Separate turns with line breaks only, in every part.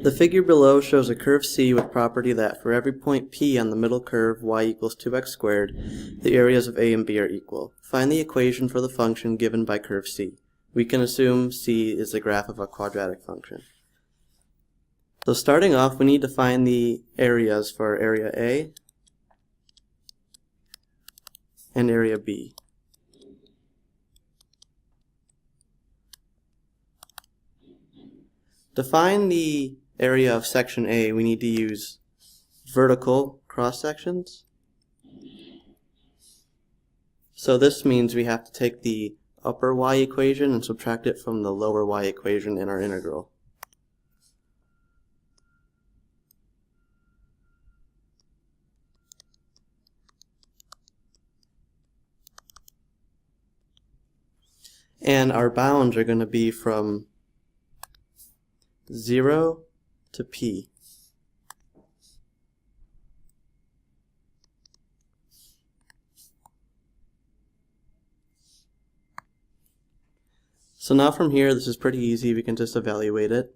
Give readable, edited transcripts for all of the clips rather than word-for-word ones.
The figure below shows a curve C with property that for every point P on the middle curve y equals 2x squared, the areas of A and B are equal. Find the equation for the function given by curve C. We can assume C is the graph of a quadratic function. So starting off, we need to find the areas for area A and area B. To find the area of section A, we need to use vertical cross sections. So this means we have to take the upper y equation and subtract it from the lower y equation in our integral. And our bounds are going to be from 0 to P. So now from here, this is pretty easy. We can just evaluate it.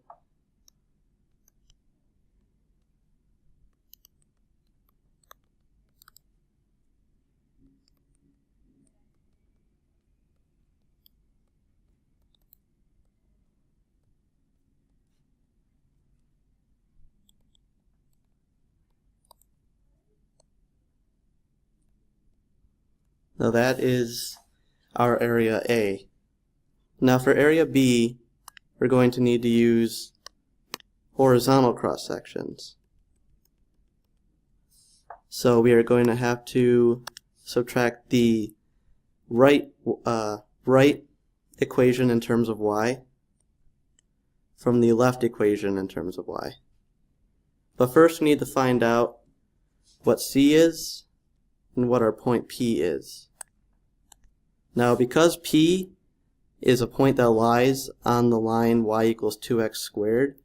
Now that is our area A. Now for area B, we're going to need to use horizontal cross sections. So we are going to have to subtract the right equation in terms of y from the left equation in terms of y. But first we need to find out what C is and what our point P is. Now because P is a point that lies on the line y equals 2x squared,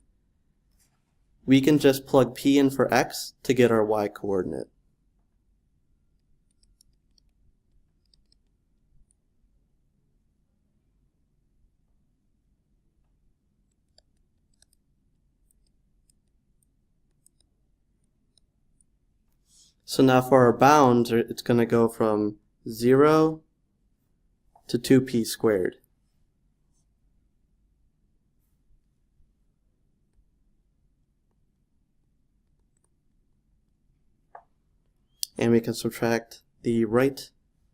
we can just plug P in for x to get our y coordinate. So now for our bounds, it's going to go from 0 to 2p squared. And we can subtract the right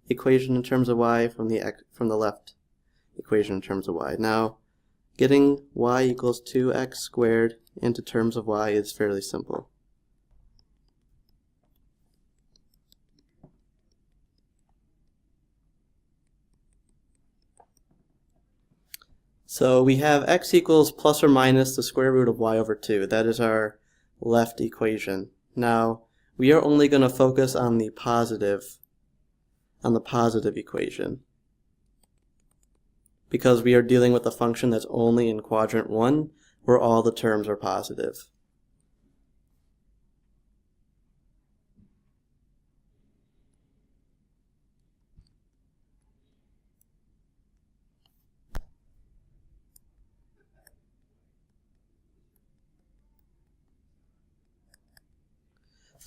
equation in terms of y from the left equation in terms of y. Now, getting y equals 2x squared into terms of y is fairly simple. So we have x equals plus or minus the square root of y over 2. That is our left equation. Now, we are only going to focus on the positive equation, because we are dealing with a function that's only in quadrant 1, where all the terms are positive.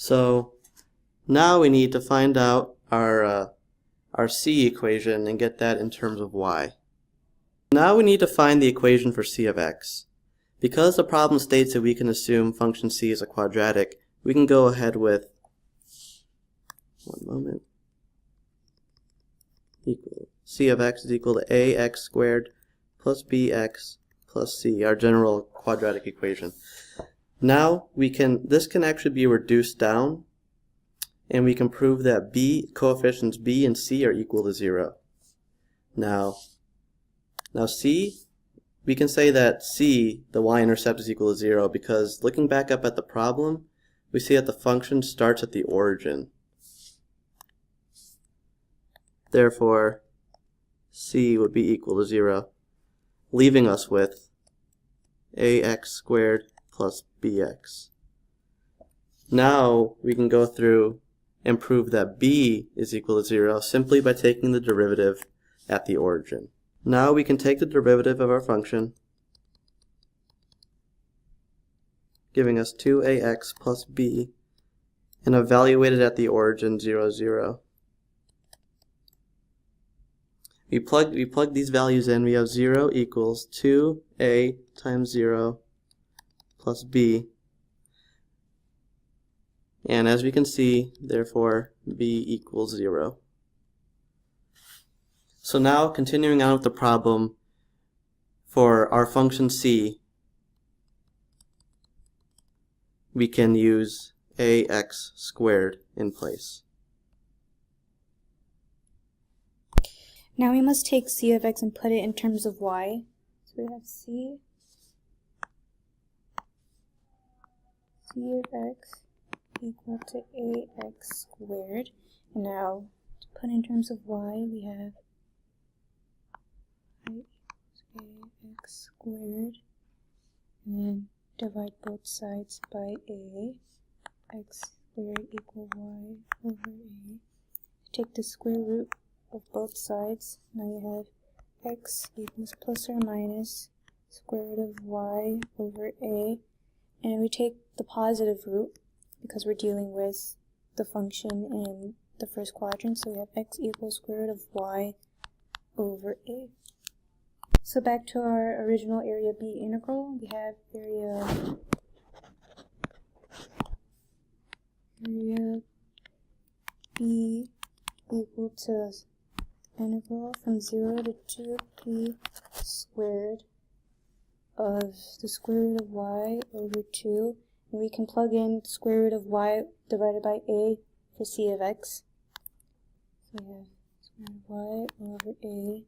So now we need to find out our C equation and get that in terms of y. Now we need to find the equation for C of x. Because the problem states that we can assume function C is a quadratic, we can go ahead with C of x is equal to ax squared plus bx plus c, our general quadratic equation. Now this can actually be reduced down, and we can prove that coefficients b and c are equal to 0. Now c, we can say that c, the y-intercept, is equal to 0 because looking back up at the problem, we see that the function starts at the origin. Therefore, c would be equal to 0, leaving us with ax squared plus bx. Now we can go through and prove that b is equal to 0 simply by taking the derivative at the origin. Now we can take the derivative of our function giving us 2ax plus b, and evaluated at the origin 0, 0. We plug these values in. We have 0 equals 2a times 0 plus b. And as we can see, therefore, b equals 0. So now, continuing on with the problem, for our function c, we can use ax squared in place.
Now we must take c of x and put it in terms of y. So we have c of x equal to ax squared. And now, to put in terms of y, we have ax squared, and then divide both sides by a. X squared equal y over a. Take the square root of both sides. Now you have x equals plus or minus square root of y over a. And we take the positive root because we're dealing with the function in the first quadrant. So we have x equals square root of y over a. So back to our original area B integral, we have area B equal to integral from 0 to 2p squared of the square root of y over 2. And we can plug in square root of y divided by a for c of x. So we have square root of y over a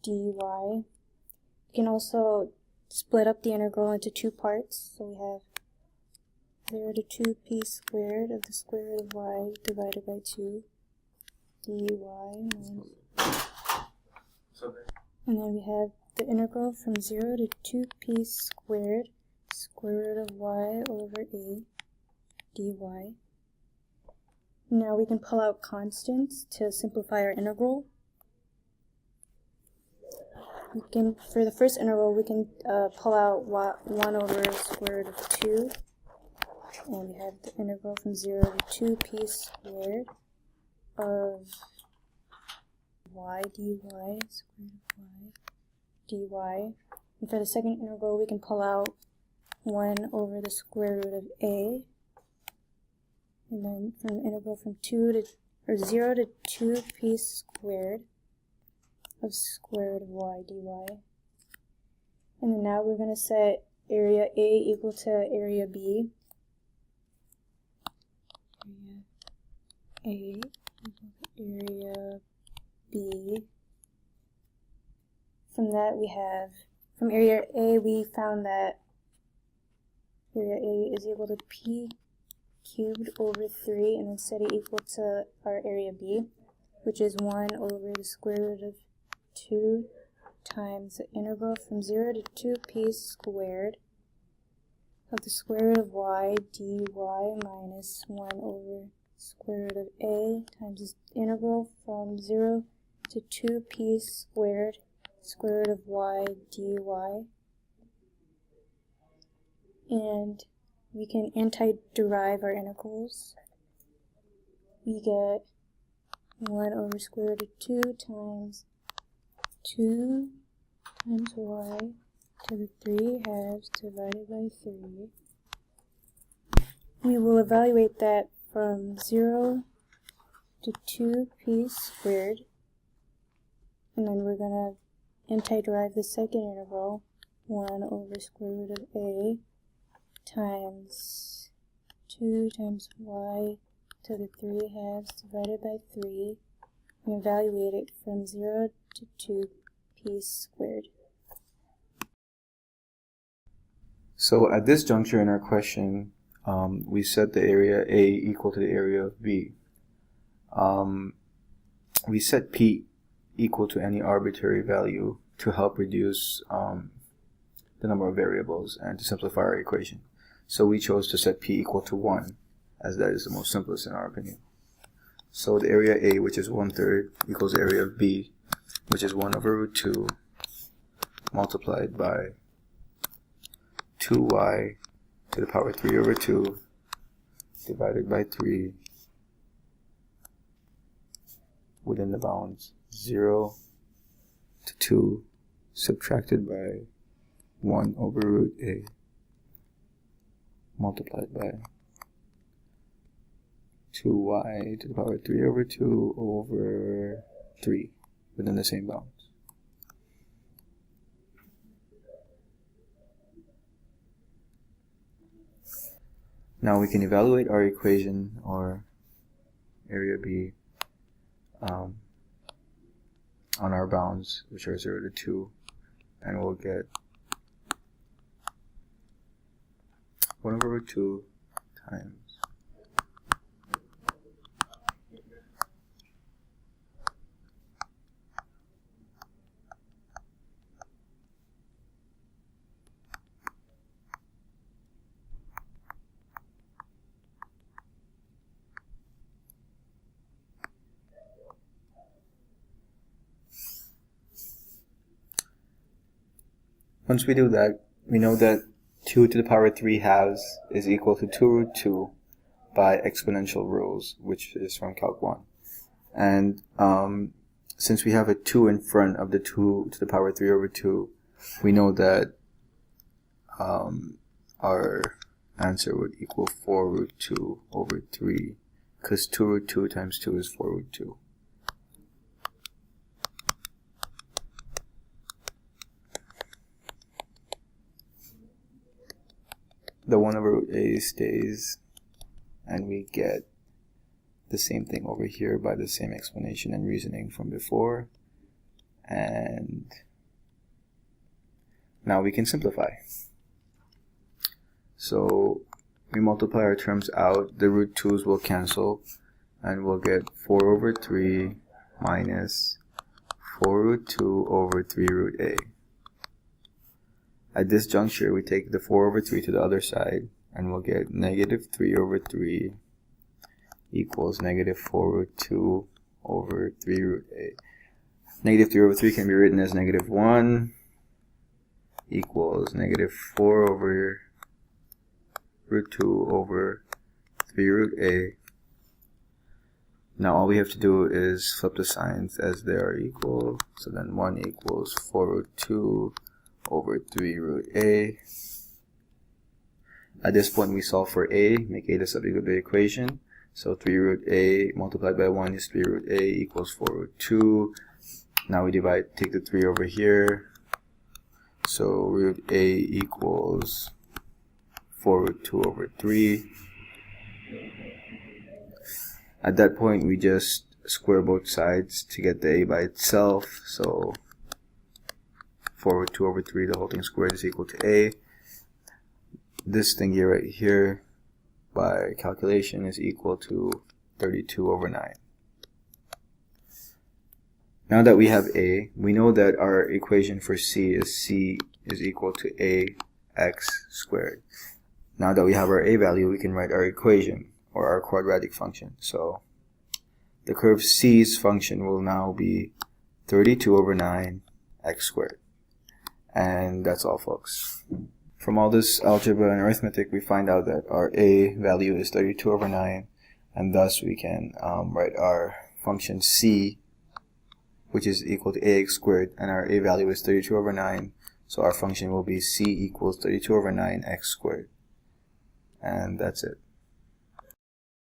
dy. We can also split up the integral into two parts. So we have 0 to 2p squared of the square root of y divided by 2 dy. And then we have the integral from 0 to 2p squared square root of y over a dy. Now we can pull out constants to simplify our integral. We can, for the first integral, we can pull out 1 over square root of 2. And we have the integral from 0 to 2p squared of y dy, square root of y dy. And for the second integral, we can pull out 1 over the square root of a. And then from the integral from 0 to 2p squared of square root of y dy. And then now we're going to set area A equal to area B. Area A equal to area B. From that we have, from area A we found that area A is equal to p cubed over 3, and then set it equal to our area B, which is 1 over the square root of 2 times the integral from 0 to 2p squared of the square root of y dy minus 1 over square root of a times the integral from 0 to 2p squared square root of y dy. And we can anti-derive our integrals. We get 1 over square root of 2 times 2 times y to the 3 halves divided by 3. We will evaluate that from 0 to 2p squared, and then we're going to anti-derive the second integral, 1 over square root of a times 2 times y to the 3 halves divided by 3, and evaluate it from 0 to 2p squared.
So at this juncture in our question, we set the area A equal to the area of B. We set P equal to any arbitrary value to help reduce the number of variables and to simplify our equation. So we chose to set P equal to 1, as that is the most simplest in our opinion. So the area A, which is 1/3, equals the area of B, which is 1 over root 2 multiplied by 2y to the power 3 over 2 divided by 3 within the bounds 0 to 2 subtracted by 1 over root a multiplied by 2y to the power 3 over 2 over 3 within the same bounds. Now we can evaluate our equation, or area B, on our bounds, which are 0 to 2, and we'll get 1 over root 2 times Once we do that, we know that 2 to the power 3 halves is equal to 2 root 2 by exponential rules, which is from Calc 1. And since we have a 2 in front of the 2 to the power 3 over 2, we know that our answer would equal 4 root 2 over 3, because 2 root 2 times 2 is 4 root 2. The 1 over root a stays, and we get the same thing over here by the same explanation and reasoning from before. And now we can simplify. So we multiply our terms out, the root 2's will cancel, and we'll get 4 over 3 minus 4 root 2 over 3 root a. At this juncture, we take the 4 over 3 to the other side, and we'll get negative 3 over 3 equals negative 4 root 2 over 3 root a. Negative 3 over 3 can be written as negative 1 equals negative 4 over root 2 over 3 root a. Now all we have to do is flip the signs as they are equal. So then 1 equals 4 root 2 over 3 root a. At this point we solve for a, make a the subject of the equation. So 3 root a multiplied by 1 is 3 root a equals 4 root 2. Now we divide, take the 3 over here. So root a equals 4 root 2 over 3. At that point we just square both sides to get the a by itself. So 4 root 2 over 3, the whole thing squared, is equal to a. This thing here right here, by calculation, is equal to 32 over 9. Now that we have a, we know that our equation for c is equal to ax squared. Now that we have our a value, we can write our equation, or our quadratic function. So the curve c's function will now be 32 over 9 x squared. And that's all, folks. From all this algebra and arithmetic, we find out that our a value is 32 over 9, and thus we can write our function c, which is equal to ax squared, and our a value is 32 over 9, so our function will be c equals 32 over 9 x squared. And that's it.